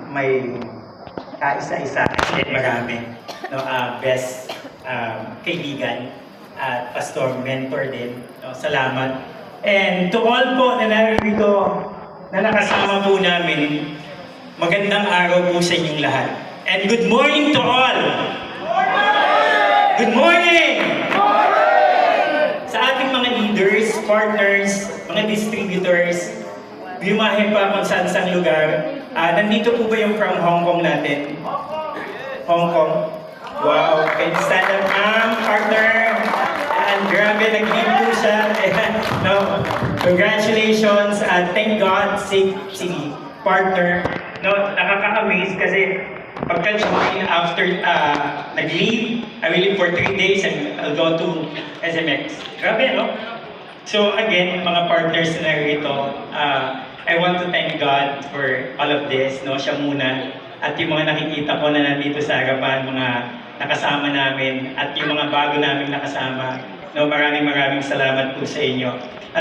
may kaisa-isa, marami, no, best kaibigan at pastor, mentor din. No, salamat. And to all po na narito, na nakasama po namin, magandang araw po sa inyong lahat. And good morning to all! Good morning! Sa ating mga leaders, partners, mga distributors, bimahe pa kung saan-saan lugar. Nandito po ba yung from Hong Kong natin? Hong Kong? Wow, can you stand up, ma'am, partner? And grabe, nag-lead po siya. No, congratulations and thank God si partner. No, nakaka-amaze kasi pagka-join after nag-leave, I will leave for 3 days and I'll go to SMX. Grabe, no? So again, mga partners na narito, I want to thank God for all of this, no? Siya muna. At yung mga nakikita ko na nandito sa harapan, mga nakasama namin, at yung mga bago namin nakasama, no? Maraming salamat po sa inyo. At